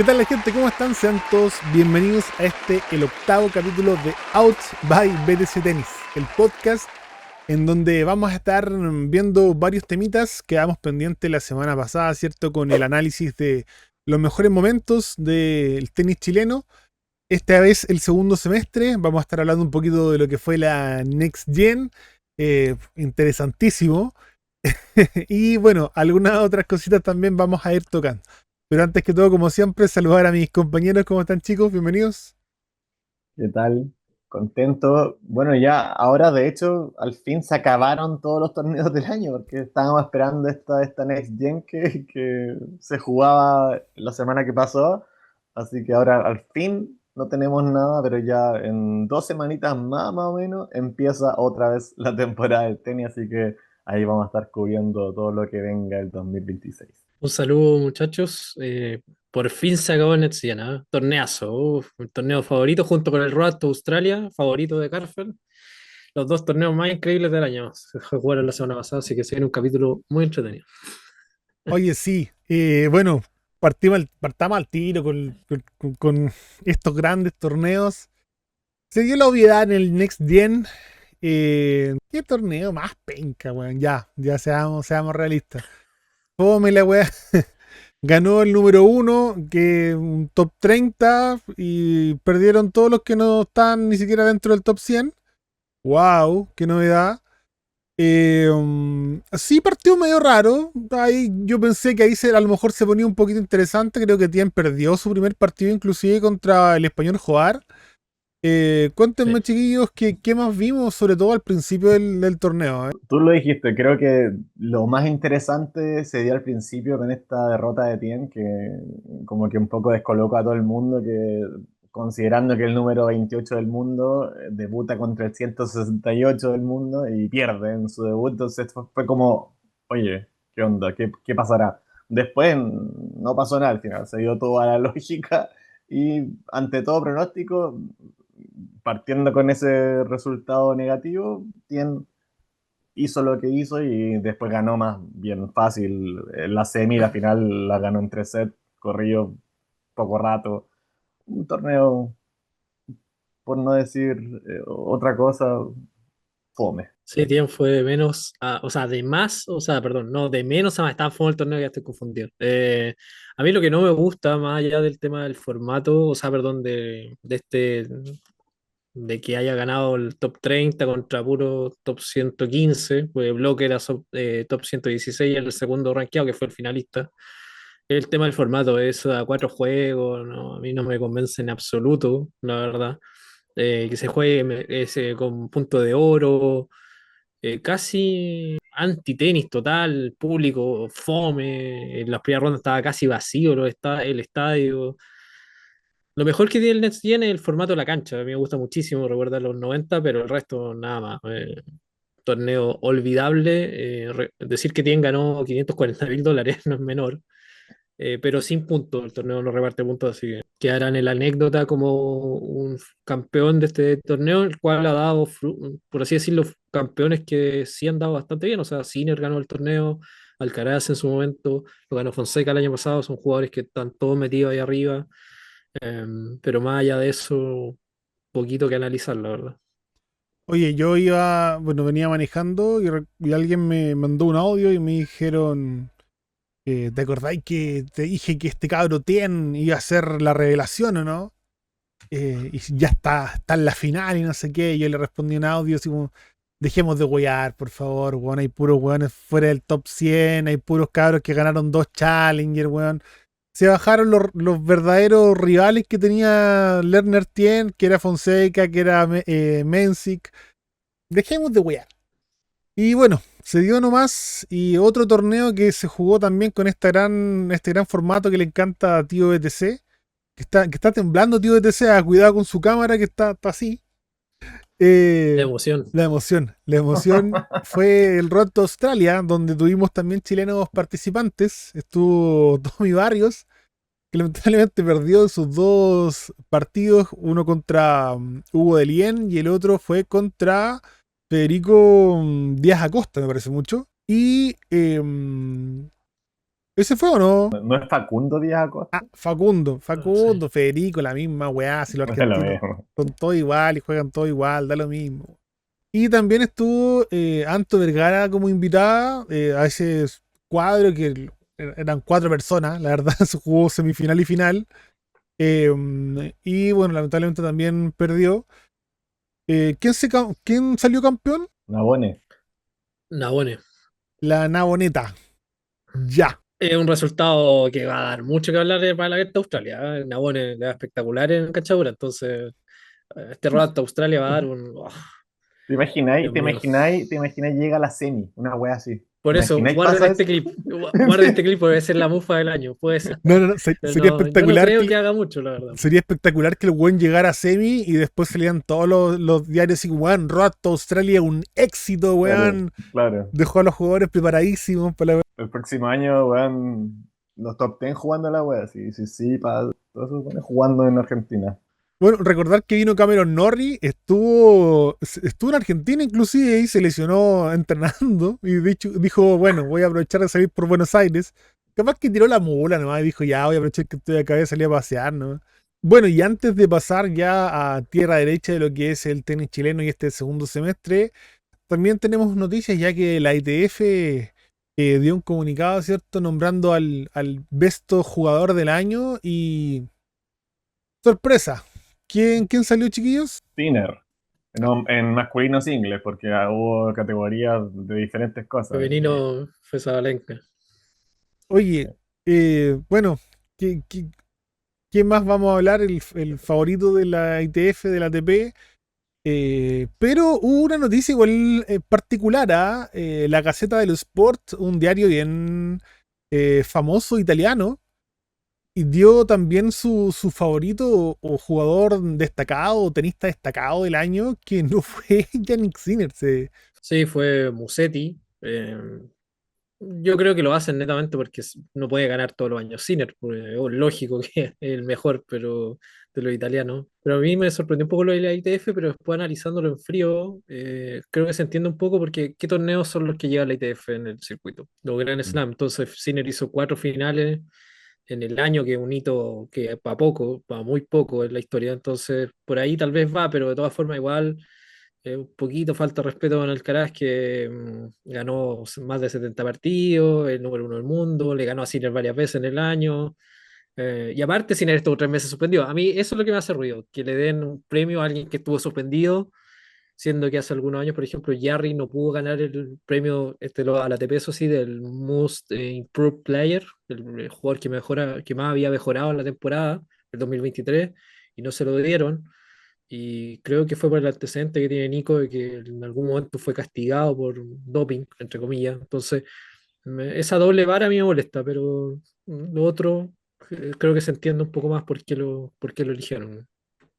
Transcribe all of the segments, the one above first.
¿Qué tal la gente? ¿Cómo están? Sean todos bienvenidos a el octavo capítulo de Out by BTC Tennis, el podcast en donde vamos a estar viendo varios temitas que quedamos pendientes la semana pasada, ¿cierto? Con el análisis de los mejores momentos del tenis chileno. Esta vez el segundo semestre, vamos a estar hablando un poquito de lo que fue la Next Gen, interesantísimo. Y bueno, algunas otras cositas también vamos a ir tocando. Pero antes que todo, como siempre, saludar a mis compañeros. ¿Cómo están, chicos? Bienvenidos. ¿Qué tal? Contento. Bueno, ya ahora de hecho al fin se acabaron todos los torneos del año porque estábamos esperando esta Next Gen que se jugaba la semana que pasó. Así que ahora al fin no tenemos nada, pero ya en 2 semanitas más o menos empieza otra vez la temporada del tenis. Así que ahí vamos a estar cubriendo todo lo que venga el 2026. Un saludo, muchachos. Por fin se acabó el NetCien, ¿ah? Torneazo. Un torneo favorito junto con el Road to Australia, favorito de Carfer. Los dos torneos más increíbles del año. Se jugaron la semana pasada, así que se viene un capítulo muy entretenido. Oye, sí. Bueno, partamos al tiro con estos grandes torneos. Se dio la obviedad en el Next Gen. ¿Qué torneo más penca, weón? Ya seamos realistas. Fome la weá. Ganó el número uno, que un top 30, y perdieron todos los que no están ni siquiera dentro del top 100. ¡Wow! ¡Qué novedad! Sí, partió medio raro. Ahí, yo pensé que a lo mejor se ponía un poquito interesante. Creo que Tien perdió su primer partido, inclusive contra el español Joar. Sí. Cuéntenme, chiquillos, qué más vimos, sobre todo al principio del torneo. Tú lo dijiste, creo que lo más interesante se dio al principio con esta derrota de Tien, que como que un poco descolocó a todo el mundo, que considerando que el número 28 del mundo debuta contra el 168 del mundo y pierde en su debut, entonces fue como, oye, ¿qué onda? ¿Qué pasará? Después no pasó nada al final, se dio toda la lógica y ante todo pronóstico, partiendo con ese resultado negativo, Tien hizo lo que hizo y después ganó más bien fácil. La semi, la final la ganó en 3 sets, corrió poco rato. Un torneo, por no decir otra cosa, fome. Sí, Tien fue de menos, o sea, de más, o sea, perdón, no, de menos a más, estaba en el torneo, ya estoy confundido. A mí lo que no me gusta, más allá del tema del formato, o sea, perdón, de que haya ganado el top 30 contra puro top 115, pues Block era top 116 el segundo rankeado, que fue el finalista. El tema del formato es a 4 juegos, no, a mí no me convence en absoluto, la verdad. Que se juegue con punto de oro, casi anti-tenis total, público, fome, en las primeras rondas estaba casi vacío el estadio. Lo mejor que tiene el Next Gen es el formato de la cancha. A mí me gusta muchísimo, recuerda los 90, pero el resto nada más. Torneo olvidable. Decir que Tien ganó 540.000 dólares no es menor, pero sin puntos. El torneo no reparte puntos, así que quedará en la anécdota como un campeón de este torneo, el cual ha dado, por así decirlo, campeones que sí han dado bastante bien. O sea, Sinner ganó el torneo, Alcaraz en su momento, lo ganó Fonseca el año pasado. Son jugadores que están todos metidos ahí arriba. Pero más allá de eso, poquito que analizar, la verdad. Oye, bueno, venía manejando y alguien me mandó un audio y me dijeron, ¿te acordáis que te dije que este cabro Tien iba a ser la revelación o no? Y ya está en la final y no sé qué. Y yo le respondí un audio así como, dejemos de wear, por favor, weón. Hay puros weones fuera del top 100, hay puros cabros que ganaron 2 Challenger, weón. Se bajaron los verdaderos rivales que tenía Lerner Tien, que era Fonseca, que era Mensic. Dejemos de wear. Y bueno, se dio nomás. Y otro torneo que se jugó también con este gran formato que le encanta a Tío BTC. Que está temblando, Tío BTC. Cuidado con su cámara que está así. La Eh, emoción. la emoción. La emoción fue el Road to Australia, donde tuvimos también chilenos participantes. Estuvo Tommy Barrios, que lamentablemente perdió sus dos partidos, uno contra Hugo de Lien y el otro fue contra Federico Díaz Acosta, me parece mucho. Y ¿Ese fue o no? ¿No es Facundo Díaz Ah, Acosta? Sí. Facundo, Federico, la misma weá, si los No es lo argentinos mismo. son todos igual y juegan todo igual, da lo mismo. Y también estuvo Anto Vergara como invitada a ese cuadro que eran 4 personas, la verdad, se jugó semifinal y final. Y bueno, lamentablemente también perdió. ¿Quién salió campeón? Nabone. Nabone. La Navoneta. Ya. Es un resultado que va a dar mucho que hablar para la Abierta de Australia. Nabone le va espectacular en cachadura, entonces este Road Australia va a dar un. Oh, ¿Te imagináis? Dios ¿Te mío. imagináis? ¿Te imagináis? Llega a la semi, una wea así. ¿Te Por eso, imagináis? guarden ¿Pasa este eso? clip. Guarden este clip, puede ser la mufa del año, puede ser. No, no, no. Pero Sería no, yo no espectacular creo que que haga mucho, la verdad. sería espectacular que el buen llegara a semi y después salían todos los diarios y weón, Road to Australia, un éxito, Claro, weón. claro. Dejó a los jugadores preparadísimos para la. El próximo año, weón, los top 10 jugando a la wea. Sí, sí, sí, para todos esos weones jugando en Argentina. Bueno, recordar que vino Cameron Norrie, estuvo en Argentina inclusive y se lesionó entrenando y dijo, bueno, voy a aprovechar de salir por Buenos Aires. Capaz que tiró la mula nomás y dijo, ya voy a aprovechar que estoy acá y salir a pasear, ¿no? Bueno, y antes de pasar ya a tierra derecha de lo que es el tenis chileno y este segundo semestre, también tenemos noticias ya que la ITF dio un comunicado, ¿cierto? Nombrando al besto jugador del año y sorpresa. ¿Quién salió, chiquillos? Sinner. No, en masculino singles, porque hubo categorías de diferentes cosas. Femenino fue Sabalenka. Oye, bueno, ¿qué, qué, qué más vamos a hablar? El favorito de la ITF, de la ATP. Pero hubo una noticia igual particular, ¿ah? La Gazzetta dello Sport, un diario bien famoso italiano, y dio también su favorito o jugador destacado o tenista destacado del año, que no fue Yannick Sinner. Sí, fue Musetti. Yo creo que lo hacen netamente porque no puede ganar todos los años Sinner, porque es lógico que es el mejor, pero de los italianos. Pero a mí me sorprendió un poco lo de la ITF, pero después analizándolo en frío, creo que se entiende un poco porque qué torneos son los que lleva la ITF en el circuito. Los Grand Slam. Entonces Sinner hizo 4 finales en el año, que es un hito que para poco, para muy poco en la historia. Entonces por ahí tal vez va, pero de todas formas igual. Un poquito falta de respeto con Alcaraz, que ganó más de 70 partidos, el número uno del mundo, le ganó a Sinner varias veces en el año. Y aparte, Sinner estuvo 3 meses suspendido. A mí eso es lo que me hace ruido, que le den un premio a alguien que estuvo suspendido, siendo que hace algunos años, por ejemplo, Jarry no pudo ganar el premio a la ATP, eso sí, del Most Improved Player, el jugador que más había mejorado en la temporada del 2023, y no se lo dieron. Y creo que fue por el antecedente que tiene Nico de que en algún momento fue castigado por doping, entre comillas. Entonces, esa doble vara a mí me molesta, pero lo otro creo que se entiende un poco más por qué lo eligieron.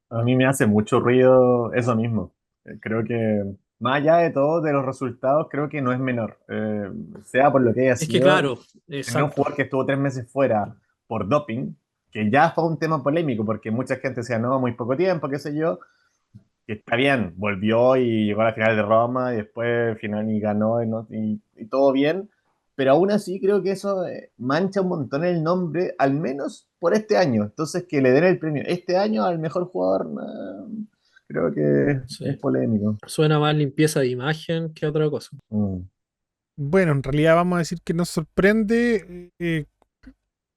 A mí me hace mucho ruido eso mismo. Creo que, más allá de todo, de los resultados, creo que no es menor. Sea por lo que haya Es que sido, claro, tener un exacto. jugador que estuvo 3 meses fuera por doping, que ya fue un tema polémico, porque mucha gente decía, no, muy poco tiempo, qué sé yo, que está bien, volvió y llegó a la final de Roma y después final y ganó y todo bien, pero aún así creo que eso mancha un montón el nombre, al menos por este año. Entonces que le den el premio este año al mejor jugador, creo que es Sí. polémico. Suena más limpieza de imagen que otra cosa. Mm. Bueno, en realidad vamos a decir que nos sorprende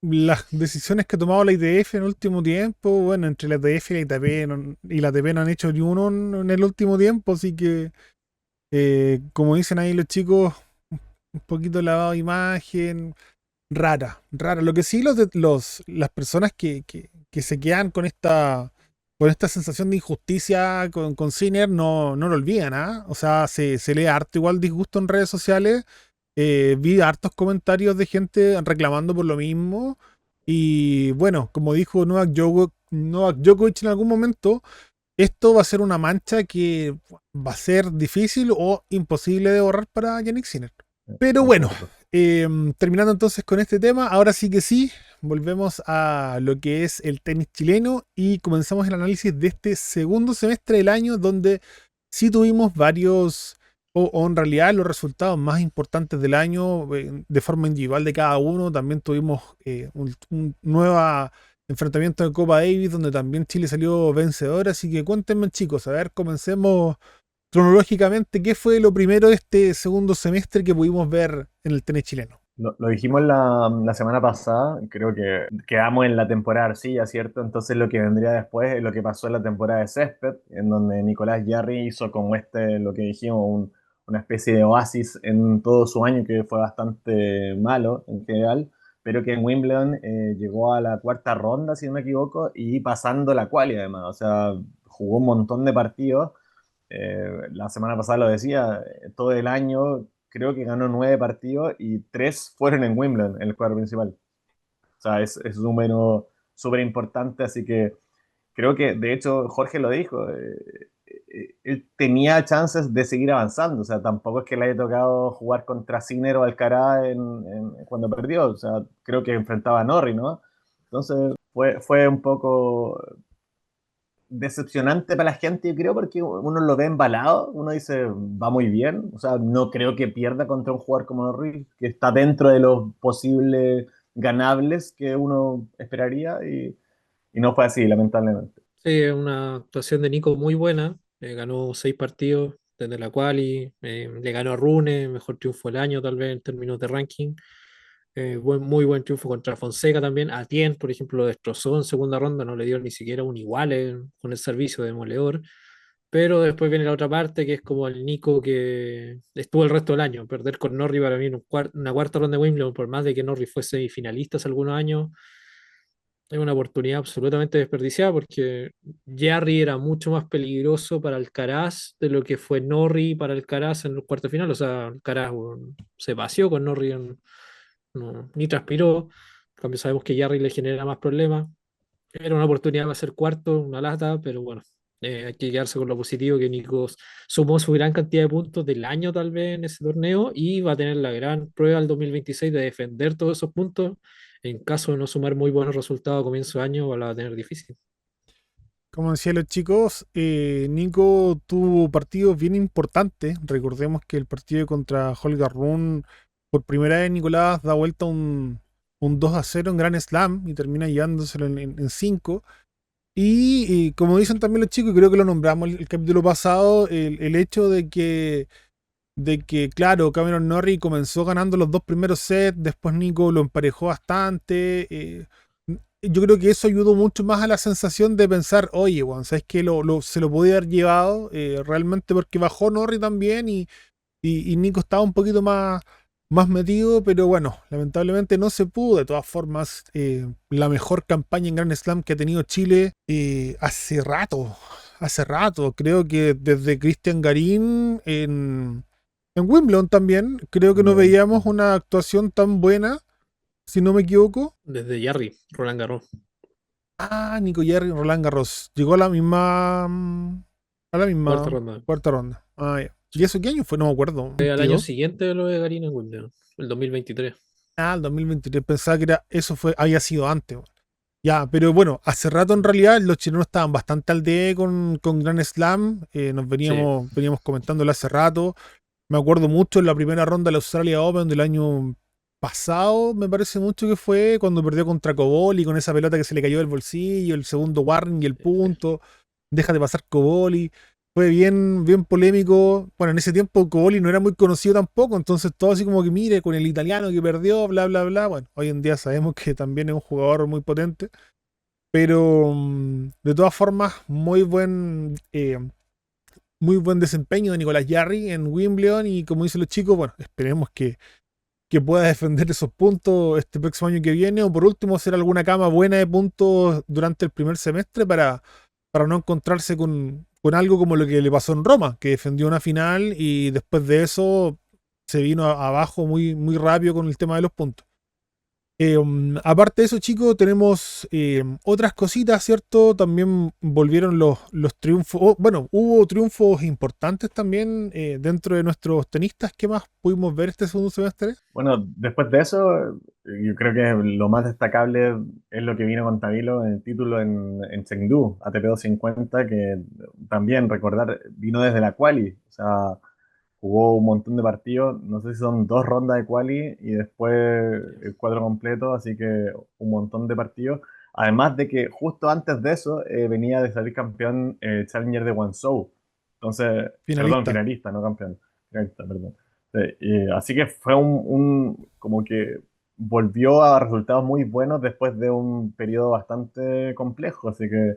las decisiones que ha tomado la ITF en el último tiempo. Bueno, entre la ITF y la ITP y la ATP no han hecho ni uno en el último tiempo, así que, como dicen ahí los chicos, un poquito lavado de imagen, rara. Lo que sí las personas que se quedan con esta sensación de injusticia con Sinner no lo olvidan, ¿ah? O sea, se lee harto igual disgusto en redes sociales. Vi hartos comentarios de gente reclamando por lo mismo. Y bueno, como dijo Novak Djokovic en algún momento, esto va a ser una mancha que va a ser difícil o imposible de borrar para Yannick Sinner. Pero bueno, Concuerdo. terminando entonces con este tema, ahora sí que sí, volvemos a lo que es el tenis chileno y comenzamos el análisis de este segundo semestre del año, donde sí tuvimos varios o en realidad los resultados más importantes del año de forma individual de cada uno. También tuvimos un nuevo enfrentamiento de Copa Davis donde también Chile salió vencedor. Así que cuéntenme chicos, a ver, comencemos cronológicamente. ¿Qué fue lo primero de este segundo semestre que pudimos ver en el tenis chileno? Lo dijimos la semana pasada, creo que quedamos en la temporada de arcilla, ¿cierto? Entonces lo que vendría después es lo que pasó en la temporada de césped, en donde Nicolás Jarry hizo como lo que dijimos, una especie de oasis en todo su año, que fue bastante malo en general, pero que en Wimbledon llegó a la cuarta ronda, si no me equivoco, y pasando la quali además, o sea, jugó un montón de partidos. La semana pasada lo decía, todo el año creo que ganó 9 partidos y 3 fueron en Wimbledon, en el cuadro principal. O sea, es un número súper importante, así que creo que, de hecho, Jorge lo dijo, él tenía chances de seguir avanzando, o sea, tampoco es que le haya tocado jugar contra Sinner o Alcaraz cuando perdió, o sea, creo que enfrentaba a Norrie, ¿no? Entonces fue un poco decepcionante para la gente, yo creo, porque uno lo ve embalado, uno dice, va muy bien, o sea, no creo que pierda contra un jugador como Norris, que está dentro de los posibles ganables que uno esperaría, y no fue así, lamentablemente. Sí, es una actuación de Nico muy buena. Ganó 6 partidos desde la quali, le ganó a Rune, mejor triunfo del año tal vez en términos de ranking. Muy buen triunfo contra Fonseca también. A Tien, por ejemplo, lo destrozó en segunda ronda, no le dio ni siquiera un igual con el servicio de demoledor. Pero después viene la otra parte, que es como el Nico que estuvo el resto del año. Perder con Norrie para mí en una cuarta ronda de Wimbledon, por más de que Norrie fuese semifinalista hace algunos años, es una oportunidad absolutamente desperdiciada porque Jarry era mucho más peligroso para Alcaraz de lo que fue Norrie para Alcaraz en el cuarto final. O sea, Alcaraz bueno, se vació con Norrie, ni transpiró. En cambio, sabemos que Jarry le genera más problemas. Era una oportunidad para ser cuarto, una lata, pero bueno, hay que quedarse con lo positivo que Nico sumó su gran cantidad de puntos del año tal vez en ese torneo y va a tener la gran prueba el 2026 de defender todos esos puntos. En caso de no sumar muy buenos resultados a comienzo de año, la va a tener difícil. Como decían los chicos, Nico tuvo partidos bien importantes. Recordemos que el partido contra Holger Rune, por primera vez Nicolás da vuelta un 2-0 en Grand Slam y termina llevándoselo en 5. Y como dicen también los chicos, y creo que lo nombramos el capítulo pasado, el hecho de que, claro, Cameron Norrie comenzó ganando los dos primeros sets, después Nico lo emparejó bastante. Yo creo que eso ayudó mucho más a la sensación de pensar, oye, bueno, ¿sabes qué? Se lo podía haber llevado realmente porque bajó Norrie también y Nico estaba un poquito más metido, pero bueno, lamentablemente no se pudo. De todas formas, la mejor campaña en Grand Slam que ha tenido Chile hace rato. Hace rato, creo que desde Cristian Garín en Wimbledon también, creo que no También. veíamos una actuación tan buena, si no me equivoco. Desde Jarry, Roland Garros, Ah, Nico Jarry, Roland Garros. Llegó a la cuarta misma ronda. cuarta ronda. Ah, ya. ¿Y Sí. eso qué año fue? No me acuerdo. Al año ¿22? siguiente de lo de Garín en Wimbledon, el 2023. Ah, el 2023. Pensaba que había sido antes. Weón. Ya, pero bueno, hace rato en realidad los chilenos estaban bastante al día con Grand Slam. Nos Sí, veníamos comentándolo hace rato. Me acuerdo mucho en la primera ronda de la Australia Open del año pasado, me parece mucho que fue cuando perdió contra Coboli con esa pelota que se le cayó del bolsillo, el segundo warning y el punto. Deja de pasar Coboli. Fue bien, bien polémico. Bueno, en ese tiempo Coboli no era muy conocido tampoco, entonces todo así como que mire con el italiano que perdió, bla, bla, bla. Bueno, hoy en día sabemos que también es un jugador muy potente, pero de todas formas, muy buen desempeño de Nicolás Jarry en Wimbledon y como dicen los chicos, bueno, esperemos que pueda defender esos puntos este próximo año que viene o por último hacer alguna cama buena de puntos durante el primer semestre para no encontrarse con algo como lo que le pasó en Roma, que defendió una final y después de eso se vino abajo muy, muy rápido con el tema de los puntos. Aparte de eso, chicos, tenemos otras cositas, ¿cierto? También volvieron los triunfos. Bueno, hubo triunfos importantes también dentro de nuestros tenistas. ¿Qué más pudimos ver este segundo semestre? Bueno, después de eso, yo creo que lo más destacable es lo que vino con Tabilo en el título en Chengdu, ATP 250, que también recordar, vino desde la quali. O sea, jugó un montón de partidos, no sé si son 2 rondas de quali y después el cuadro completo, así que un montón de partidos. Además de que justo antes de eso venía de salir campeón Challenger de Guangzhou. Entonces, perdón, Finalista. finalista, no campeón. Finalista, perdón. Sí, así que fue como que volvió a resultados muy buenos después de un periodo bastante complejo. Así que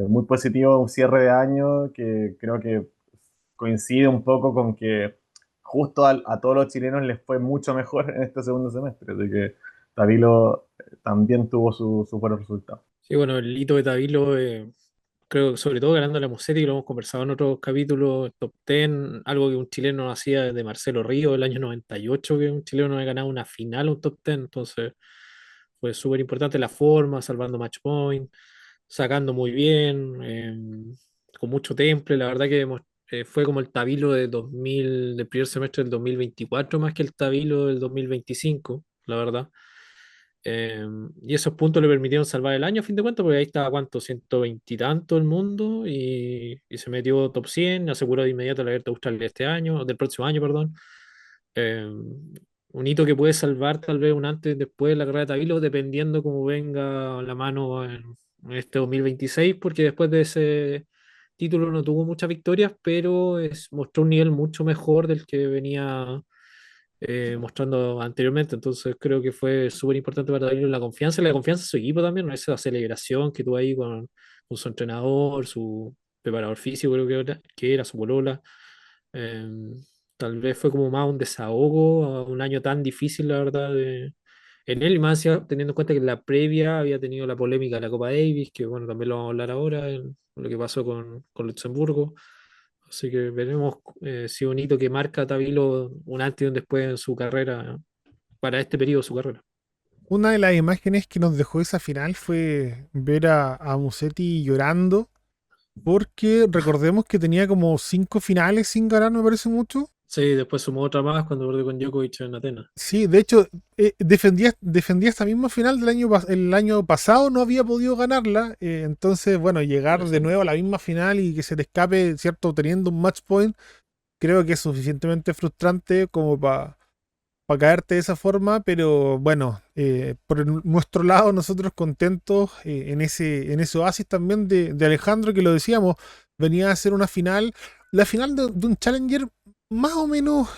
muy positivo, un cierre de año que creo que coincide un poco con que justo a todos los chilenos les fue mucho mejor en este segundo semestre, así que Tabilo también tuvo sus buenos resultados. Sí, bueno, el hito de Tabilo, creo que sobre todo ganando la Musetti, que lo hemos conversado en otros capítulos, top 10, algo que un chileno no hacía desde Marcelo Río el año 98, que un chileno no había ganado una final, un top 10, entonces fue súper importante la forma, salvando match point, sacando muy bien, con mucho temple, la verdad que fue como el Tabilo del primer semestre del 2024 más que el Tabilo del 2025, la verdad. Y esos puntos le permitieron salvar el año, a fin de cuentas, porque ahí estaba, ¿cuánto? 120 y tanto el mundo, y se metió top 100, aseguró de inmediato la Abierto de Australia este año, del próximo año, perdón. Eh, un hito que puede salvar tal vez un antes y después de la carrera de Tabilo, dependiendo cómo venga la mano en este 2026, porque después de ese título no tuvo muchas victorias, pero mostró un nivel mucho mejor del que venía mostrando anteriormente. Entonces creo que fue súper importante para darle la confianza de su equipo también, ¿no? Esa celebración que tuvo ahí con su entrenador, su preparador físico, creo que era su polola. Eh, Tal vez fue como más un desahogo a un año tan difícil, la verdad, en él, y más teniendo en cuenta que en la previa había tenido la polémica de la Copa Davis, que bueno, también lo vamos a hablar ahora, en lo que pasó con Luxemburgo. Así que veremos si un hito que marca a Tabilo un antes y un después en su carrera, para este periodo de su carrera. Una de las imágenes que nos dejó esa final fue ver a Musetti llorando, porque recordemos que tenía como 5 finales sin ganar, me parece mucho. Sí, después sumó otra más cuando perdió con Djokovic en Atenas. Sí, de hecho, defendía esta misma final el año pasado, no había podido ganarla. Entonces, bueno, llegar Puede de ser. nuevo a la misma final y que se te escape, ¿cierto? Teniendo un match point, creo que es suficientemente frustrante como para caerte de esa forma, pero bueno, nuestro lado, nosotros contentos en ese oasis también de Alejandro, que lo decíamos, venía a ser una final, la final de un Challenger más o menos.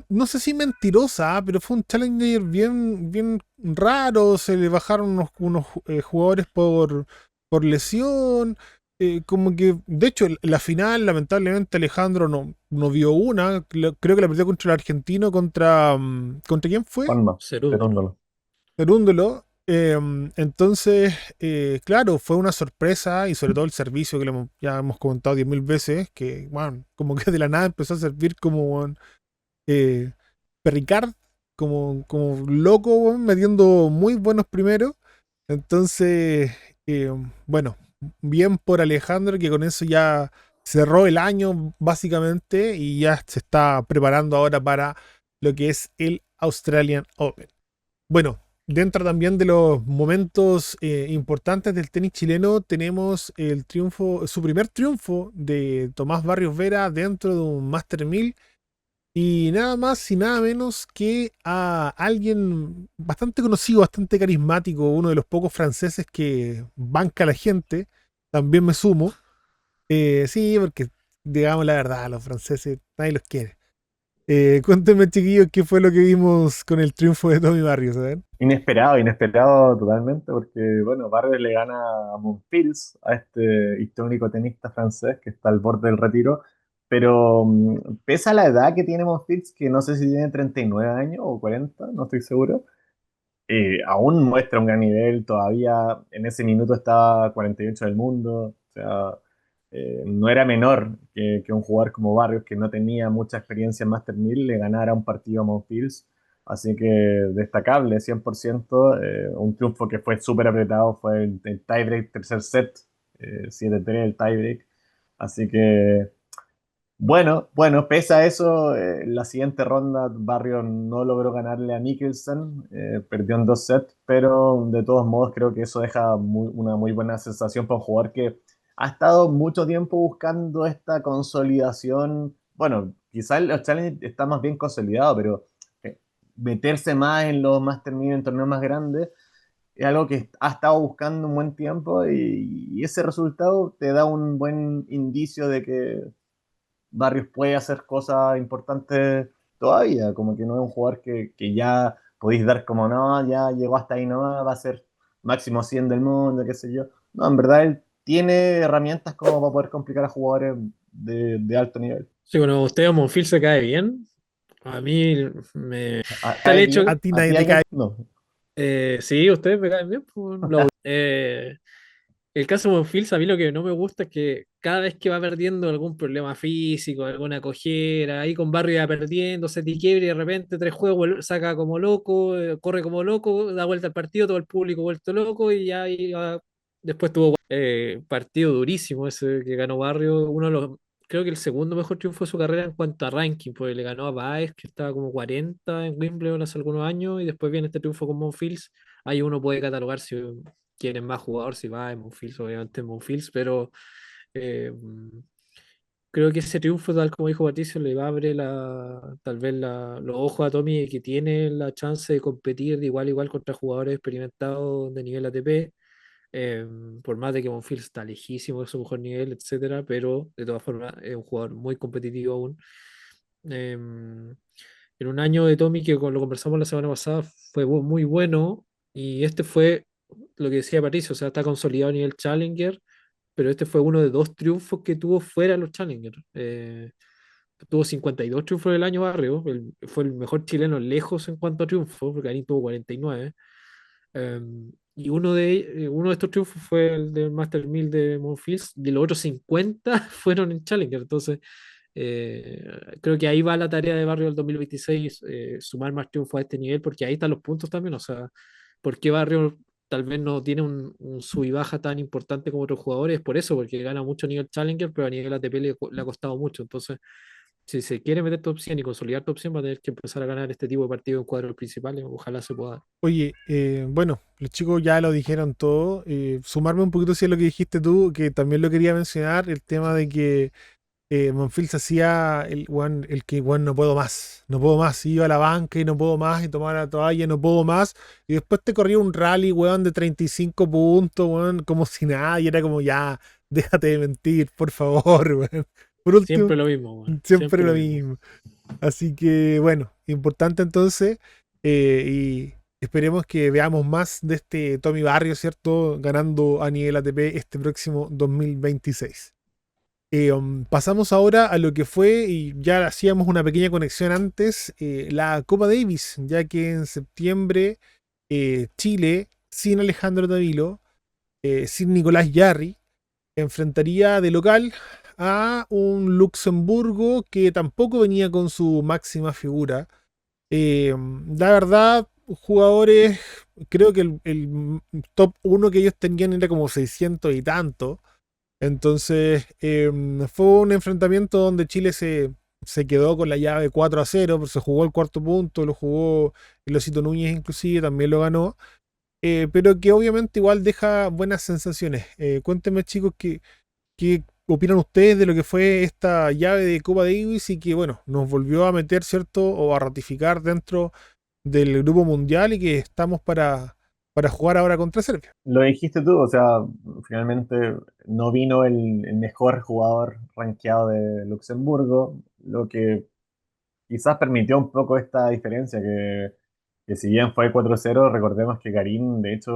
No sé si mentirosa, pero fue un Challenger bien, bien raro. Se le bajaron unos jugadores por lesión. Como que, de hecho, la final, lamentablemente, Alejandro no vio una. Creo que la perdió contra el argentino, ¿contra quién fue? Juanma, Cerúndolo. Cerúndolo. Cerúndolo. Entonces, claro, fue una sorpresa y sobre todo el servicio que ya hemos comentado 10.000 veces, que, bueno, como que de la nada empezó a servir como eh, Perricard como loco, weón, metiendo muy buenos primeros. Entonces, bueno, bien por Alejandro, que con eso ya cerró el año básicamente y ya se está preparando ahora para lo que es el Australian Open. Bueno, dentro también de los momentos importantes del tenis chileno tenemos el triunfo, su primer triunfo de Tomás Barrios Vera dentro de un Master 1000 y nada más y nada menos que a alguien bastante conocido, bastante carismático, uno de los pocos franceses que banca a la gente, también me sumo. Sí, porque digamos la verdad, los franceses nadie los quiere. Cuéntenme, chiquillos, qué fue lo que vimos con el triunfo de Tommy Barrios, a ver. Inesperado, inesperado totalmente, porque bueno, Barrios le gana a Monfils, a este histórico tenista francés que está al borde del retiro, pero pese a la edad que tiene Monfils, que no sé si tiene 39 años o 40, no estoy seguro, aún muestra un gran nivel, todavía en ese minuto estaba 48 del mundo, o sea, no era menor que un jugador como Barrios, que no tenía mucha experiencia en Master 1000, le ganara un partido a Monfils, así que destacable, 100%, un triunfo que fue súper apretado, fue el tiebreak, tercer set, 7-3 el tiebreak, así que bueno, pese a eso, la siguiente ronda Barrio no logró ganarle a Mikkelsen, perdió en 2 sets, pero de todos modos creo que eso deja una muy buena sensación para un jugador que ha estado mucho tiempo buscando esta consolidación. bueno, quizás los challenges están más bien consolidados, pero eh, meterse más en los Master Mil, en torneos más grandes, es algo que ha estado buscando un buen tiempo y ese resultado te da un buen indicio de que Barrios puede hacer cosas importantes todavía, como que no es un jugador que ya podéis dar como, no, ya llegó hasta ahí, no, va a ser máximo 100 del mundo, qué sé yo. No, en verdad él tiene herramientas como para poder complicar a jugadores de alto nivel. Sí, bueno, a usted Monfils se cae bien. A mí me está el ¿Cae hecho. A bien? ti ¿A nadie ti te cae. algún? No. Sí, ustedes me caen bien. Pues, el caso de Monfils, a mí lo que no me gusta es que cada vez que va perdiendo algún problema físico, alguna cojera, ahí con Barrio va perdiendo, se te quiebra y de repente tres juegos saca como loco, corre como loco, da vuelta al partido, todo el público vuelto loco y ya después tuvo partido durísimo ese que ganó Barrio, uno de los, creo que el segundo mejor triunfo de su carrera en cuanto a ranking, porque le ganó a Baez, que estaba como 40 en Wimbledon hace algunos años, y después viene este triunfo con Monfils. Ahí uno puede catalogar si quién es más jugador, si va en Monfils, obviamente en Monfils, pero eh, creo que ese triunfo, tal como dijo Patricio, le va a abrir tal vez los ojos a Tommy, que tiene la chance de competir de igual a igual contra jugadores experimentados de nivel ATP. eh, por más de que Monfils está lejísimo de su mejor nivel, etcétera, pero de todas formas es un jugador muy competitivo aún. En un año de Tommy que lo conversamos la semana pasada fue muy bueno, y este fue lo que decía Patricio, o sea, está consolidado a nivel Challenger, pero este fue uno de dos triunfos que tuvo fuera de los Challenger. Tuvo 52 triunfos el año Barrio, fue el mejor chileno lejos en cuanto a triunfos, porque Garín tuvo 49. Y uno de estos triunfos fue el del Master 1000 de Monfils, y los otros 50 fueron en Challenger. Entonces, creo que ahí va la tarea de Barrio del 2026, sumar más triunfos a este nivel, porque ahí están los puntos también. O sea, ¿por qué Barrio tal vez no tiene un sub y baja tan importante como otros jugadores? Por eso, porque gana mucho a nivel Challenger, pero a nivel ATP le ha costado mucho. Entonces, si se quiere meter top 100 y consolidar top 100, va a tener que empezar a ganar este tipo de partidos en cuadros principales. Ojalá se pueda dar. Oye, bueno, los chicos ya lo dijeron todo. Sumarme un poquito hacia lo que dijiste tú, que también lo quería mencionar, el tema de que Monfils hacía el que, weón, no puedo más, no puedo más, iba a la banca y no puedo más, y tomaba la toalla, no puedo más, y después te corría un rally, weón, de 35 puntos, weón, como si nada, y era como, ya, déjate de mentir, por favor, weón. Por último, Siempre lo mismo, bueno, siempre siempre lo lo mismo. mismo. Así que, bueno, importante entonces, y esperemos que veamos más de este Tommy Barrio, ¿cierto? Ganando a nivel ATP este próximo 2026. Pasamos ahora a lo que fue, y ya hacíamos una pequeña conexión antes, la Copa Davis, ya que en septiembre Chile, sin Alejandro Davilo, sin Nicolás Yarri, enfrentaría de local a un Luxemburgo que tampoco venía con su máxima figura. La verdad, jugadores, creo que el top uno que ellos tenían era como 600 y tanto. Entonces, fue un enfrentamiento donde Chile se quedó con la llave 4-0, pero se jugó el cuarto punto, lo jugó el Osito Núñez inclusive, también lo ganó, pero que obviamente igual deja buenas sensaciones. Cuéntenme chicos, ¿qué opinan ustedes de lo que fue esta llave de Copa Davis y que, bueno, nos volvió a meter, ¿cierto? O a ratificar dentro del grupo mundial y que estamos para jugar ahora contra Serbia. Lo dijiste tú, o sea, finalmente no vino el mejor jugador rankeado de Luxemburgo, lo que quizás permitió un poco esta diferencia, que si bien fue 4-0, recordemos que Karim, de hecho,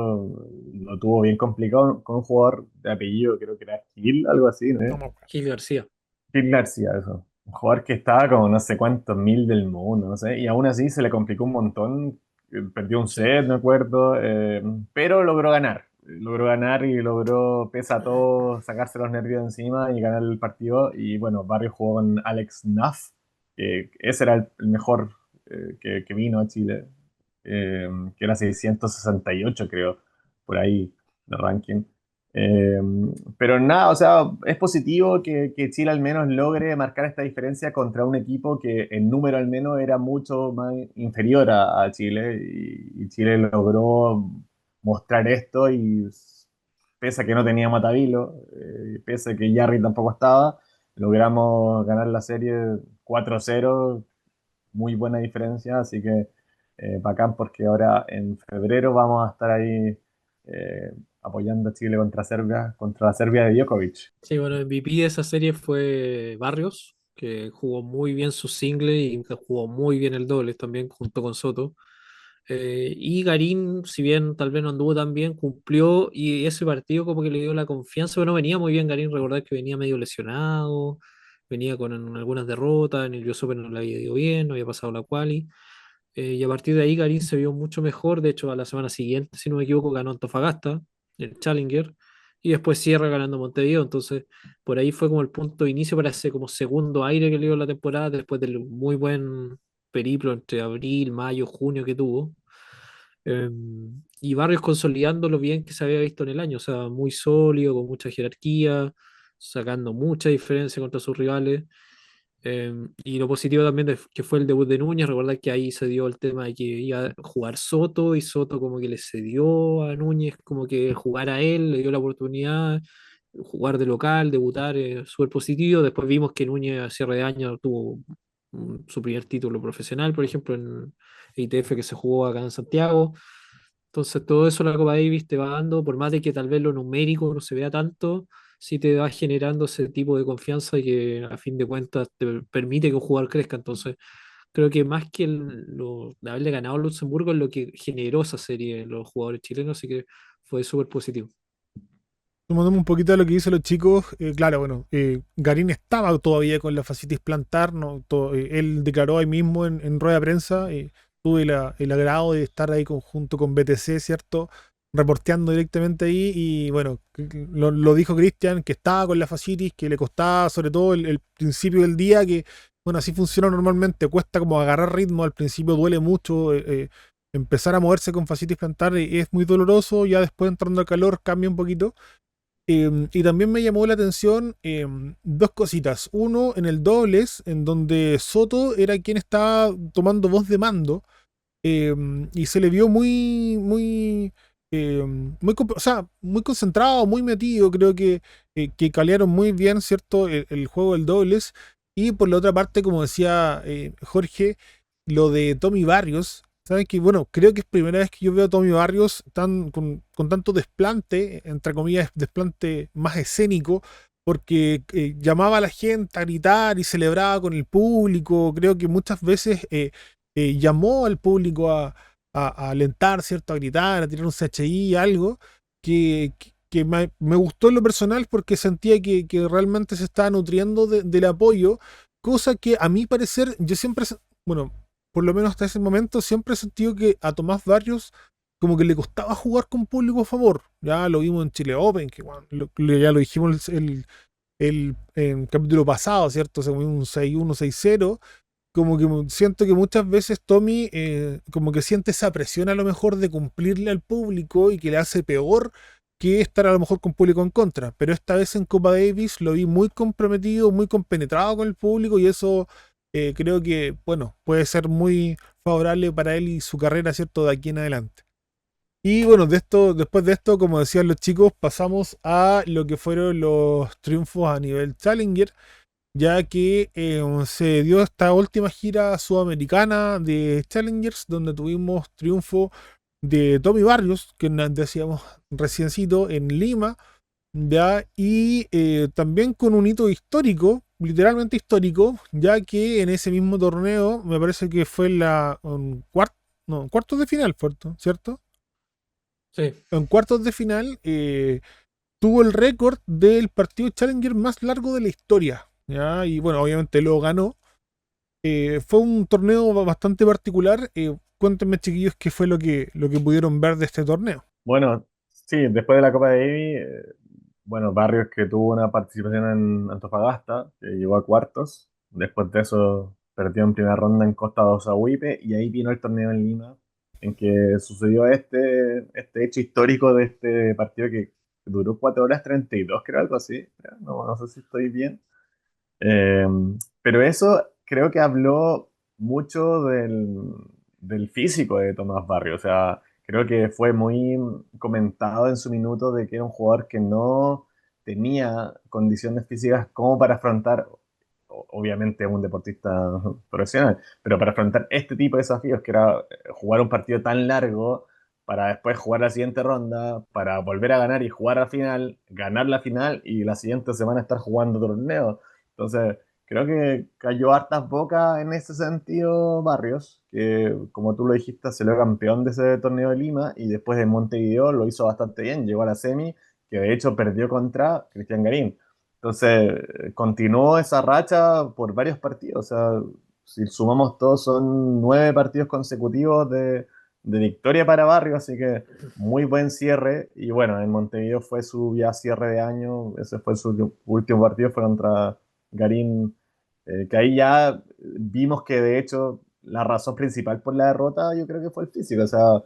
lo tuvo bien complicado con un jugador de apellido, creo que era Gil, algo así, ¿no? No me acuerdo. Gil García. Gil García, eso. Un jugador que estaba como no sé cuántos mil del mundo, no sé, y aún así se le complicó un montón, perdió un Sí. set, me acuerdo, pero logró ganar. Logró ganar y logró, pese a todo, sacarse los nervios de encima y ganar el partido. Y bueno, Barrio jugó con Alex Nuff, que ese era el mejor que vino a Chile, que era 668, creo, por ahí de ranking. Eh, pero nada, o sea, es positivo que Chile al menos logre marcar esta diferencia contra un equipo que en número al menos era mucho más inferior a Chile y Chile logró mostrar esto y pese a que no tenía Matavilo, pese a que Jarry tampoco estaba, logramos ganar la serie 4-0, muy buena diferencia, así que bacán porque ahora en febrero vamos a estar ahí eh, apoyando a Chile contra la Serbia de Djokovic. Sí, bueno, el MVP de esa serie fue Barrios, que jugó muy bien su single y que jugó muy bien el doble también junto con Soto. Y Garín, si bien tal vez no anduvo tan bien, cumplió y ese partido como que le dio la confianza, pero no venía muy bien Garín, recordad que venía medio lesionado, venía con algunas derrotas, en el US Open no le había ido bien, no había pasado la quali. Y a partir de ahí Garín se vio mucho mejor, de hecho a la semana siguiente, si no me equivoco, ganó Antofagasta, el Challenger, y después cierra ganando Montevideo, entonces por ahí fue como el punto de inicio para ese como segundo aire que le dio la temporada después del muy buen periplo entre abril, mayo, junio que tuvo. Y Barrios consolidando lo bien que se había visto en el año, o sea, muy sólido, con mucha jerarquía, sacando mucha diferencia contra sus rivales. Y lo positivo también que fue el debut de Núñez, recordar que ahí se dio el tema de que iba a jugar Soto y Soto como que le cedió a Núñez como que jugar a él, le dio la oportunidad, jugar de local, debutar, súper positivo. Después vimos que Núñez a cierre de año tuvo su primer título profesional, por ejemplo, en ITF que se jugó acá en Santiago. Entonces todo eso la Copa Davis te va dando, por más de que tal vez lo numérico no se vea tanto, sí te va generando ese tipo de confianza que a fin de cuentas te permite que un jugador crezca. Entonces creo que más que de haberle ganado a Luxemburgo es lo que generó esa serie en los jugadores chilenos, así que fue súper positivo. Tomando un poquito de lo que dicen los chicos, claro, bueno, Garín estaba todavía con la fascitis plantar, ¿no? Él declaró ahí mismo en rueda de prensa, tuve el agrado de estar ahí junto con BTC, ¿cierto? Reporteando directamente ahí y bueno, lo dijo Cristian, que estaba con la fascitis, que le costaba sobre todo el principio del día, que bueno, así funciona normalmente, cuesta como agarrar ritmo, al principio duele mucho, empezar a moverse con fascitis plantar es muy doloroso, ya después entrando al calor cambia un poquito. Y también me llamó la atención dos cositas. Uno, en el dobles, en donde Soto era quien estaba tomando voz de mando y se le vio o sea, muy concentrado, muy metido. Creo que calearon muy bien, ¿cierto? El juego del dobles. Y por la otra parte, como decía Jorge, lo de Tommy Barrios. ¿Saben que bueno, creo que es primera vez que yo veo a Tommy Barrios con tanto desplante, entre comillas, desplante más escénico, porque llamaba a la gente a gritar y celebraba con el público. Creo que muchas veces llamó al público a alentar, ¿cierto? A gritar, a tirar un CHI, algo que me gustó en lo personal porque sentía que realmente se estaba nutriendo del apoyo, cosa que a mi parecer, yo siempre, bueno, por lo menos hasta ese momento, siempre he sentido que a Tomás Barrios como que le costaba jugar con público a favor. Ya lo vimos en Chile Open, que bueno, ya lo dijimos el capítulo pasado, ¿cierto? Se comió un 6-1, 6-0 como que siento que muchas veces Tommy como que siente esa presión a lo mejor de cumplirle al público y que le hace peor que estar a lo mejor con público en contra. Pero esta vez en Copa Davis lo vi muy comprometido, muy compenetrado con el público y eso creo que, bueno, puede ser muy favorable para él y su carrera, ¿cierto? De aquí en adelante. Y bueno, después de esto, como decían los chicos, pasamos a lo que fueron los triunfos a nivel Challenger ya que se dio esta última gira sudamericana de Challengers, donde tuvimos triunfo de Tommy Barrios, que decíamos reciencito en Lima, ya, y también con un hito histórico, literalmente histórico, ya que en ese mismo torneo, me parece que fue no, cuartos de final, ¿cierto? Sí. En cuartos de final, tuvo el récord del partido Challenger más largo de la historia. ¿Ya? Y bueno, obviamente lo ganó. Fue un torneo bastante particular. Cuéntenme, chiquillos, qué fue lo que pudieron ver de este torneo. Bueno, sí, después de la Copa de Davis, bueno, Barrios que tuvo una participación en Antofagasta, que llegó a cuartos. Después de eso perdió en primera ronda en Costa do Sauípe y ahí vino el torneo en Lima, en que sucedió este hecho histórico de este partido que duró 4 horas 32, creo, algo así. No sé si estoy bien. Eh, pero eso creo que habló mucho del físico de Tomás Barrio. O sea, creo que fue muy comentado en su minuto de que era un jugador que no tenía condiciones físicas como para afrontar, obviamente un deportista profesional, pero para afrontar este tipo de desafíos, que era jugar un partido tan largo para después jugar la siguiente ronda, para volver a ganar y jugar la final, ganar la final y la siguiente semana estar jugando torneo. Entonces, creo que cayó hartas bocas en ese sentido Barrios, que como tú lo dijiste, salió campeón de ese torneo de Lima y después de Montevideo lo hizo bastante bien, llegó a la semi, que de hecho perdió contra Cristian Garín. Entonces, continuó esa racha por varios partidos. O sea, si sumamos todos, son 9 partidos consecutivos de victoria para Barrio, así que muy buen cierre. Y bueno, en Montevideo fue su ya cierre de año. Ese fue su último partido, fue contra Garín, que ahí ya vimos que de hecho la razón principal por la derrota yo creo que fue el físico. O sea,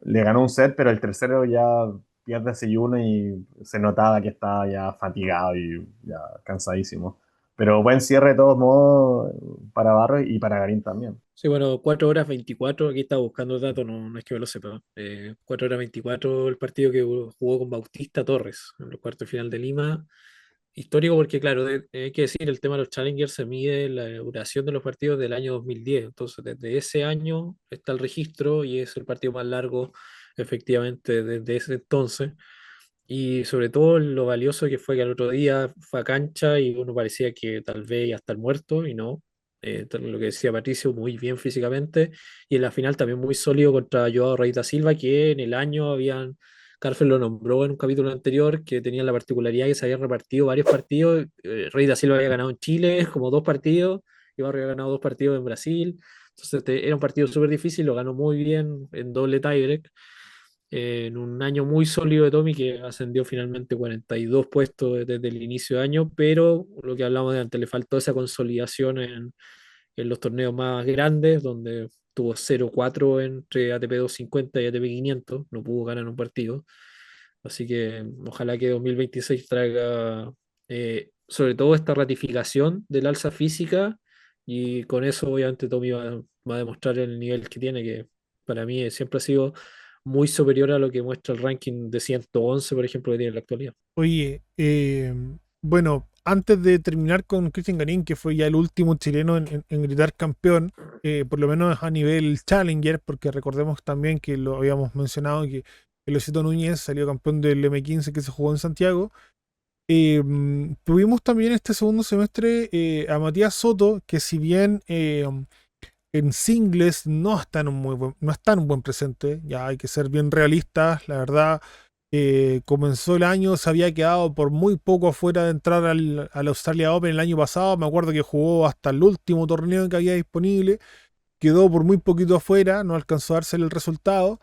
le ganó un set, pero el tercero ya pierde 6-1 y se notaba que estaba ya fatigado y ya cansadísimo. Pero buen cierre de todos modos para Barros y para Garín también. Sí, bueno, 4 horas 24, aquí estaba buscando el dato, no es que me lo sepa. 4 horas 24 el partido que jugó con Bautista Torres en los cuartos de final de Lima. Histórico porque, claro, hay que decir, el tema de los Challengers se mide la duración de los partidos del año 2010. Entonces, desde ese año está el registro y es el partido más largo, efectivamente, desde ese entonces. Y sobre todo lo valioso que fue que al otro día fue a cancha y uno parecía que tal vez iba a estar muerto y no. Lo que decía Patricio, muy bien físicamente. Y en la final también muy sólido contra Joao Rey da Silva, que en el año habían, Carfel lo nombró en un capítulo anterior, que tenía la particularidad que se habían repartido varios partidos. Rey da Silva había ganado en Chile como 2 partidos, y Barrio había ganado 2 partidos en Brasil. Entonces era un partido súper difícil, lo ganó muy bien en doble tiebreak en un año muy sólido de Tommy, que ascendió finalmente 42 puestos desde el inicio de año, pero lo que hablamos de antes, le faltó esa consolidación en los torneos más grandes, donde tuvo 0-4 entre ATP 250 y ATP 500, no pudo ganar un partido. Así que ojalá que 2026 traiga sobre todo esta ratificación del alza física y con eso obviamente Tommy va a demostrar el nivel que tiene, que para mí siempre ha sido muy superior a lo que muestra el ranking de 111, por ejemplo, que tiene en la actualidad. Oye, bueno, antes de terminar con Cristian Garín, que fue ya el último chileno en gritar campeón, por lo menos a nivel Challenger, porque recordemos también que lo habíamos mencionado, que el Osito Núñez salió campeón del M15 que se jugó en Santiago. Tuvimos también este segundo semestre a Matías Soto, que si bien en singles no está en un no está en un buen presente, ya hay que ser bien realistas, la verdad. Comenzó el año, se había quedado por muy poco afuera de entrar al Australia Open el año pasado. Me acuerdo que jugó hasta el último torneo que había disponible, quedó por muy poquito afuera, no alcanzó a darse el resultado.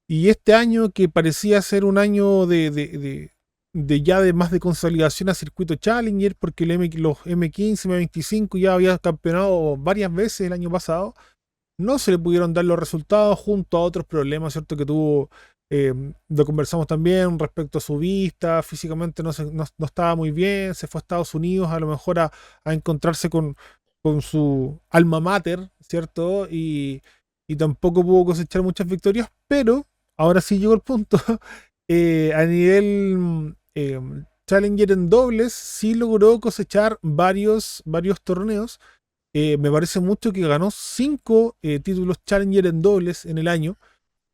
Y este año, que parecía ser un año de ya de más de consolidación a circuito Challenger, porque los M15, M25 ya había campeonado varias veces el año pasado, no se le pudieron dar los resultados junto a otros problemas, ¿cierto? Que tuvo, lo conversamos también respecto a su vista, físicamente no estaba muy bien, se fue a Estados Unidos a lo mejor a encontrarse con su alma mater, ¿cierto? Y tampoco pudo cosechar muchas victorias, pero ahora sí llegó el punto. A nivel Challenger en dobles, sí logró cosechar varios torneos. Me parece mucho que ganó 5 títulos Challenger en dobles en el año,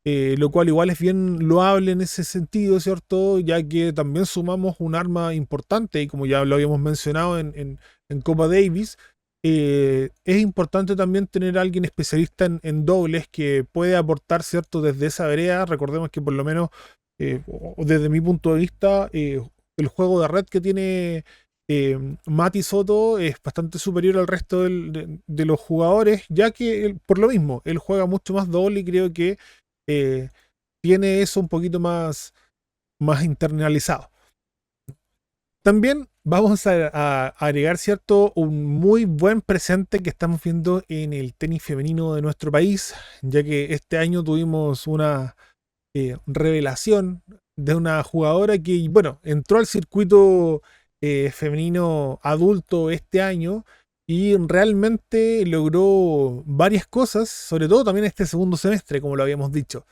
lo cual igual es bien loable en ese sentido, ¿cierto? Ya que también sumamos un arma importante y como ya lo habíamos mencionado en Copa Davis, es importante también tener a alguien especialista en dobles que puede aportar, ¿cierto? Desde esa vereda, recordemos que por lo menos, o desde mi punto de vista, el juego de red que tiene Mati Soto es bastante superior al resto de los jugadores, ya que por lo mismo, él juega mucho más doble y creo que eh, tiene eso un poquito más internalizado. También vamos a agregar, ¿cierto? Un muy buen presente que estamos viendo en el tenis femenino de nuestro país, ya que este año tuvimos una revelación de una jugadora que, bueno, entró al circuito femenino adulto este año y realmente logró varias cosas, sobre todo también este segundo semestre, como lo habíamos dicho.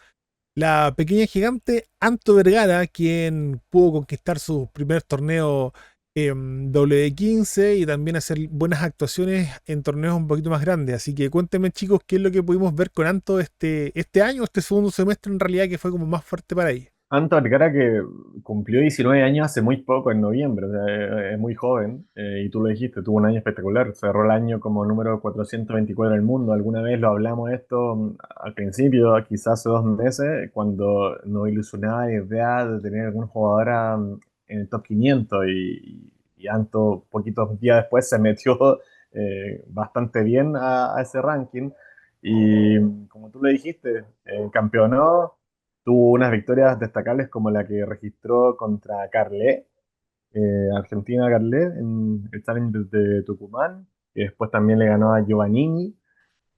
la pequeña gigante Anto Vergara, quien pudo conquistar su primer torneo en W15 y también hacer buenas actuaciones en torneos un poquito más grandes. Así que cuéntenme, chicos, qué es lo que pudimos ver con Anto este año, este segundo semestre en realidad, que fue como más fuerte para ella. Anto Vergara que cumplió 19 años hace muy poco, en noviembre, o sea, es muy joven, y tú lo dijiste, tuvo un año espectacular, cerró el año como número 424 del mundo. Alguna vez lo hablamos esto al principio, quizás hace 2 meses, cuando nos ilusionaba la idea de tener algún jugador en el top 500 y Anto, poquitos días después, se metió bastante bien a ese ranking. Y como tú le dijiste, campeonó. Tuvo unas victorias destacables como la que registró contra Carlet, Argentina Carlet, en el Challenge de Tucumán, que después también le ganó a Giovannini,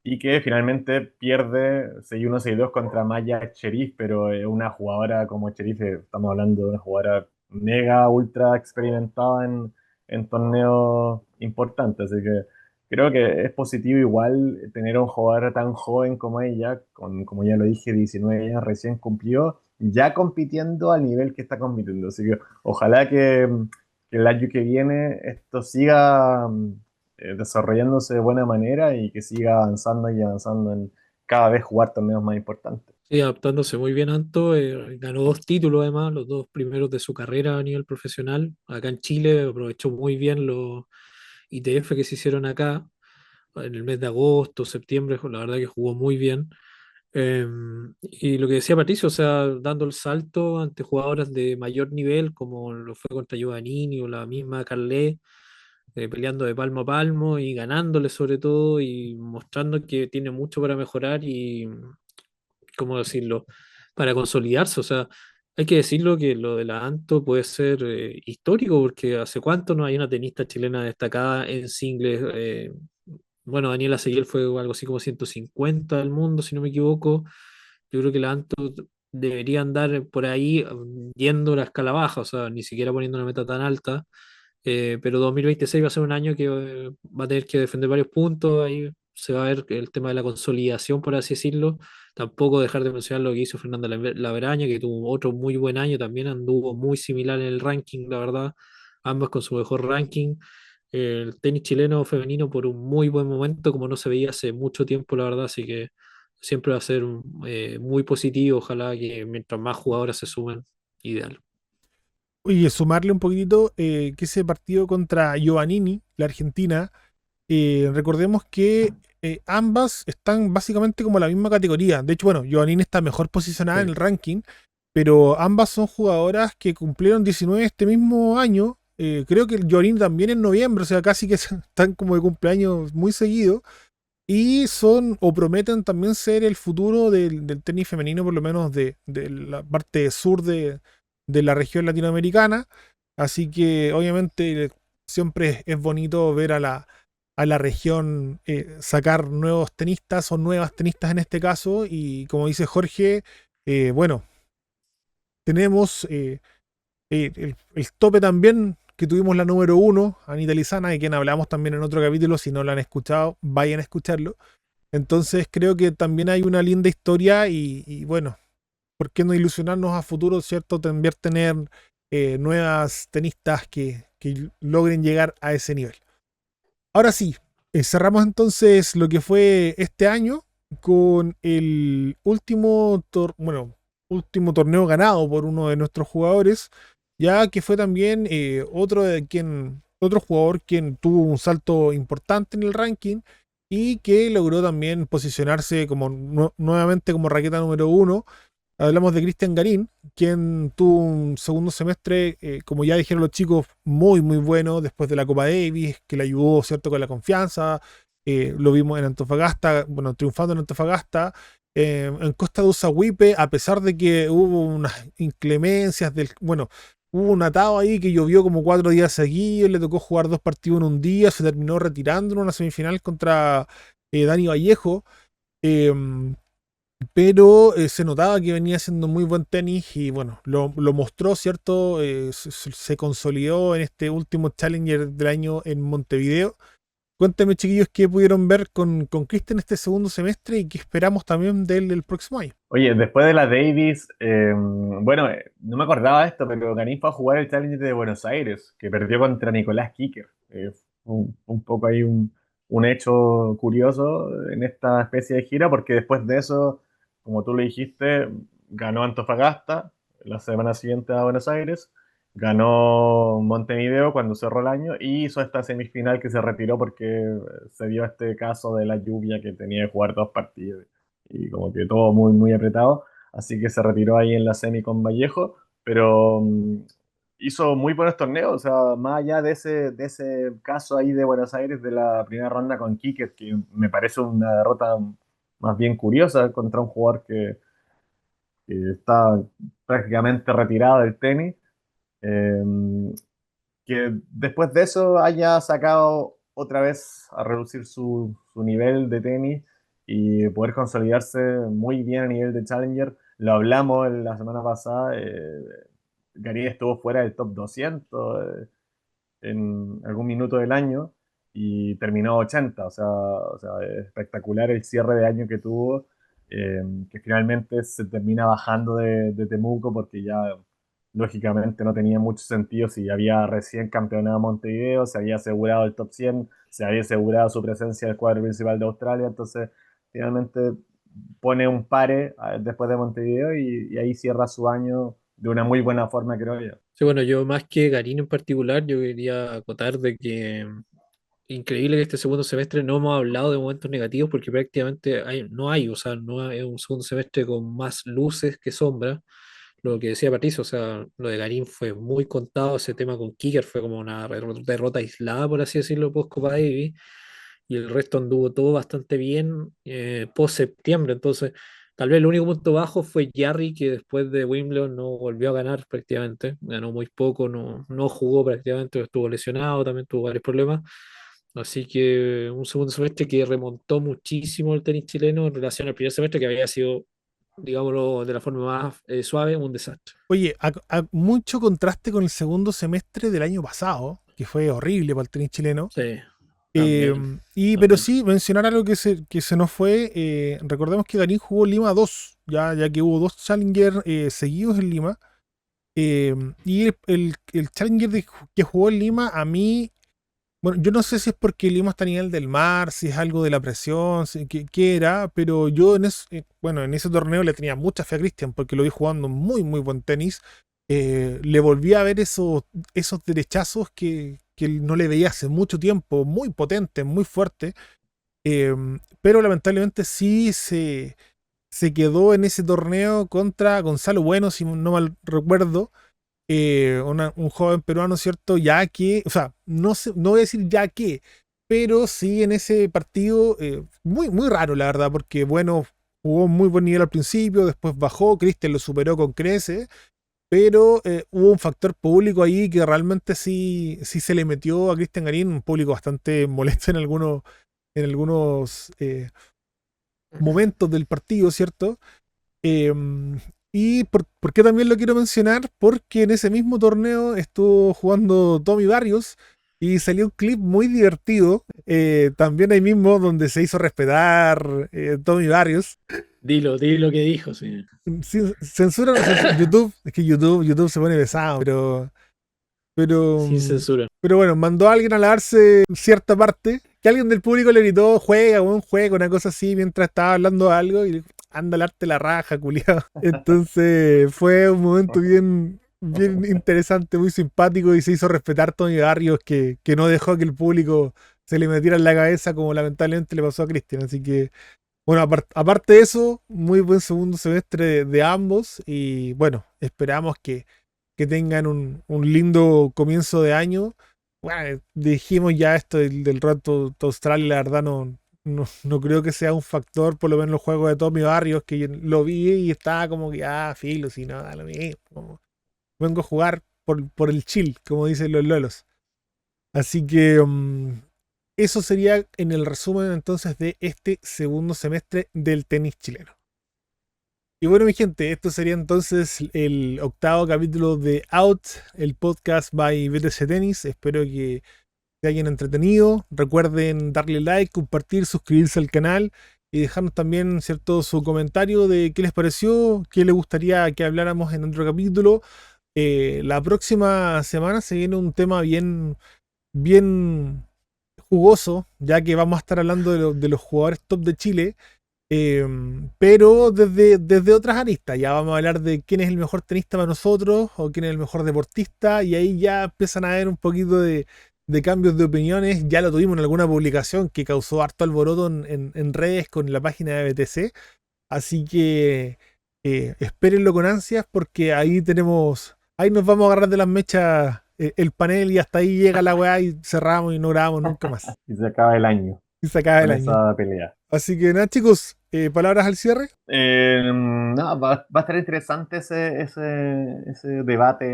y que finalmente pierde 6-1, 6-2 contra Maya Cherif, pero una jugadora como Cherif, estamos hablando de una jugadora mega, ultra experimentada en torneos importantes, así que creo que es positivo igual tener a un jugador tan joven como ella, con, como ya lo dije, 19 años recién cumplió, ya compitiendo al nivel que está compitiendo, así que ojalá que el año que viene esto siga desarrollándose de buena manera y que siga avanzando y avanzando en cada vez jugar torneos más importantes. Sí, adaptándose muy bien Anto, ganó 2 títulos además, los 2 primeros de su carrera a nivel profesional. Acá en Chile aprovechó muy bien los ITF que se hicieron acá en el mes de agosto, septiembre, la verdad que jugó muy bien. Eh, y lo que decía Patricio, o sea, dando el salto ante jugadoras de mayor nivel, como lo fue contra Giovannini o la misma Carlet, peleando de palmo a palmo y ganándole sobre todo y mostrando que tiene mucho para mejorar y, ¿cómo decirlo?, para consolidarse. O sea, hay que decirlo que lo de la Anto puede ser histórico, porque hace cuánto no hay una tenista chilena destacada en singles. Bueno, Daniela Seguel fue algo así como 150 del mundo, si no me equivoco. Yo creo que la Anto debería andar por ahí yendo la escala baja, o sea, ni siquiera poniendo una meta tan alta. Pero 2026 va a ser un año que va a tener que defender varios puntos, ahí se va a ver el tema de la consolidación, por así decirlo. Tampoco dejar de mencionar lo que hizo Fernanda Laveraña, que tuvo otro muy buen año, también anduvo muy similar en el ranking, la verdad, ambas con su mejor ranking. El tenis chileno femenino por un muy buen momento, como no se veía hace mucho tiempo, la verdad, así que siempre va a ser muy positivo, ojalá que mientras más jugadoras se sumen, ideal. Oye, sumarle un poquitito que ese partido contra Giovannini, la Argentina, recordemos que ambas están básicamente como en la misma categoría. De hecho, bueno, Giovannini está mejor posicionada en Sí. el ranking, pero ambas son jugadoras que cumplieron 19 este mismo año. Creo que el Giovannini también en noviembre, o sea, casi que están como de cumpleaños muy seguido. Y son o prometen también ser el futuro del tenis femenino, por lo menos de la parte sur de la región latinoamericana. Así que obviamente siempre es bonito ver a la región sacar nuevos tenistas o nuevas tenistas en este caso. Y como dice Jorge, bueno, tenemos el tope también, que tuvimos la número uno, Anita Lizana, de quien hablamos también en otro capítulo. Si no lo han escuchado, vayan a escucharlo. Entonces creo que también hay una linda historia y bueno, ¿por qué no ilusionarnos a futuro, cierto? También tener nuevas tenistas que logren llegar a ese nivel. Ahora sí, cerramos entonces lo que fue este año con el último torneo ganado por uno de nuestros jugadores, ya que fue también otro jugador quien tuvo un salto importante en el ranking y que logró también posicionarse como nuevamente como raqueta número uno. Hablamos de Cristian Garín, quien tuvo un segundo semestre, como ya dijeron los chicos, muy, muy bueno después de la Copa Davis, que le ayudó, ¿cierto?, con la confianza. Lo vimos en Antofagasta, bueno, triunfando en Antofagasta. En Costa de Usahuipe, a pesar de que hubo unas inclemencias, bueno, hubo un atado ahí que llovió como 4 días seguidos, le tocó jugar 2 partidos en un día, se terminó retirando en una semifinal contra Dani Vallejo. em, pero se notaba que venía haciendo muy buen tenis y bueno, lo mostró, ¿cierto? Se consolidó en este último Challenger del año en Montevideo Cuéntame, chiquillos, qué pudieron ver con Cristian este segundo semestre y qué esperamos también de él el próximo año. Oye, después de la Davis, bueno, no me acordaba de esto, pero Garín fue a jugar el Challenger de Buenos Aires, que perdió contra Nicolás Kicker. Un poco ahí un hecho curioso en esta especie de gira, porque después de eso, como tú lo dijiste, ganó Antofagasta la semana siguiente a Buenos Aires, ganó Montevideo cuando cerró el año y hizo esta semifinal que se retiró porque se dio este caso de la lluvia que tenía que jugar dos partidos y como que todo muy, muy apretado. Así que se retiró ahí en la semi con Vallejo, pero hizo muy buenos torneos. O sea, más allá de ese caso ahí de Buenos Aires de la primera ronda con Kicker, que me parece una derrota más bien curiosa contra un jugador que está prácticamente retirado del tenis. Eh, que después de eso haya sacado otra vez a reducir su nivel de tenis y poder consolidarse muy bien a nivel de Challenger. Lo hablamos la semana pasada, Garín estuvo fuera del top 200 en algún minuto del año y terminó 80, o sea, espectacular el cierre de año que tuvo, que finalmente se termina bajando de Temuco porque ya lógicamente no tenía mucho sentido si había recién campeonado Montevideo, se había asegurado el top 100, se había asegurado su presencia en el cuadro principal de Australia, entonces finalmente pone un pare después de Montevideo y ahí cierra su año de una muy buena forma, creo yo. Sí, bueno, yo más que Garín en particular, yo quería acotar de que increíble que este segundo semestre no hemos hablado de momentos negativos porque prácticamente no hay, o sea, no hay un segundo semestre con más luces que sombras. Lo que decía Patricio, o sea, lo de Garín fue muy contado, ese tema con Kicker fue como una derrota aislada, por así decirlo, post Copa Davis, y el resto anduvo todo bastante bien post septiembre, entonces tal vez el único punto bajo fue Jarry, que después de Wimbledon no volvió a ganar prácticamente, ganó muy poco, no jugó prácticamente, estuvo lesionado, también tuvo varios problemas. Así que un segundo semestre que remontó muchísimo el tenis chileno en relación al primer semestre, que había sido, digámoslo de la forma más suave, un desastre. Oye, mucho contraste con el segundo semestre del año pasado, que fue horrible para el tenis chileno. Sí, Eh, también, pero también. sí, mencionar algo que se nos fue. Recordemos que Garín jugó Lima 2 ya que hubo dos Challenger seguidos en Lima. Y el Challenger que jugó en Lima, a mí, bueno, yo no sé si es porque Lima está a nivel del mar, si es algo de la presión, qué era, pero yo bueno, en ese torneo le tenía mucha fe a Cristian porque lo vi jugando muy, muy buen tenis. Le volví a ver esos derechazos que no le veía hace mucho tiempo, muy potentes, muy fuertes. Pero lamentablemente sí se quedó en ese torneo contra Gonzalo Bueno, si no mal recuerdo, un joven peruano, ¿cierto? Ya que, o sea, no voy a decir ya que, pero sí en ese partido, muy, muy raro, la verdad, porque bueno, jugó muy buen nivel al principio, después bajó, Cristian lo superó con crece, pero hubo un factor público ahí que realmente sí se le metió a Cristian Garín, un público bastante molesto en algunos momentos del partido, ¿cierto? ¿Y por qué también lo quiero mencionar? Porque en ese mismo torneo estuvo jugando Tommy Barrios y salió un clip muy divertido, también ahí mismo donde se hizo respetar Tommy Barrios. Dilo lo que dijo, sí. YouTube, es que YouTube se pone pesado, pero, Sin censura. pero bueno, mandó a alguien a lavarse cierta parte, que alguien del público le gritó, juega, un juego, una cosa así, mientras estaba hablando algo, y dijo, anda a lavarte la raja, culiado. Entonces fue un momento bien, bien interesante, muy simpático, y se hizo respetar Tony Barrios, que no dejó que el público se le metiera en la cabeza, como lamentablemente le pasó a Cristian. Así que, bueno, aparte de eso, muy buen segundo semestre de ambos, y bueno, esperamos que tengan un lindo comienzo de año. Bueno, dijimos ya esto del rato Australia, la verdad no creo que sea un factor, por lo menos en los juegos de Tommy Barrios, que yo lo vi y estaba como que, filo, si no, da lo mismo. Vengo a jugar por el chill, como dicen los lolos. Así que eso sería en el resumen entonces de este segundo semestre del tenis chileno. Y bueno, mi gente, esto sería entonces el octavo capítulo de Out, el podcast by BTC Tennis. Espero que se hayan entretenido. Recuerden darle like, compartir, suscribirse al canal y dejarnos también, ¿cierto?, su comentario de qué les pareció, qué les gustaría que habláramos en otro capítulo. La próxima semana se viene un tema bien jugoso, ya que vamos a estar hablando de los jugadores top de Chile, pero desde otras aristas. Ya vamos a hablar de quién es el mejor tenista para nosotros o quién es el mejor deportista, y ahí ya empiezan a haber un poquito de cambios de opiniones. Ya lo tuvimos en alguna publicación que causó harto alboroto en redes con la página de BTC, así que espérenlo con ansias porque ahí nos vamos a agarrar de las mechas el panel, y hasta ahí llega la weá y cerramos y no grabamos nunca más. Y se acaba el año Y se acaba el con año. esa pelea. Así que nada, chicos, palabras al cierre. No, va a estar interesante ese debate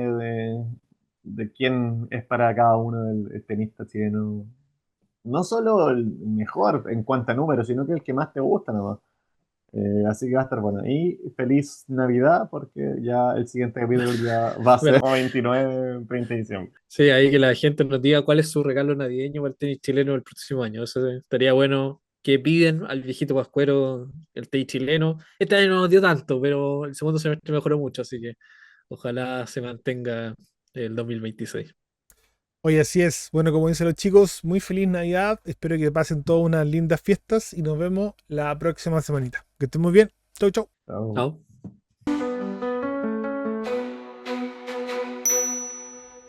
de quién es para cada uno el tenista chileno. No solo el mejor en cuanto a números, sino que el que más te gusta nomás. Así que va a estar bueno. Y feliz Navidad, porque ya el siguiente capítulo ya va a ser Bueno, 29, 30 de diciembre. sí, ahí que la gente nos diga cuál es su regalo navideño para el tenis chileno el próximo año. Eso estaría bueno que piden al viejito Pascuero el tenis chileno. Este año no nos dio tanto, pero el segundo semestre mejoró mucho, así que ojalá se mantenga el 2026. Oye, así es. Bueno, como dicen los chicos, muy feliz Navidad. Espero que pasen todas unas lindas fiestas y nos vemos la próxima semanita. Que estén muy bien. Chau, chau. Chao. ¿No?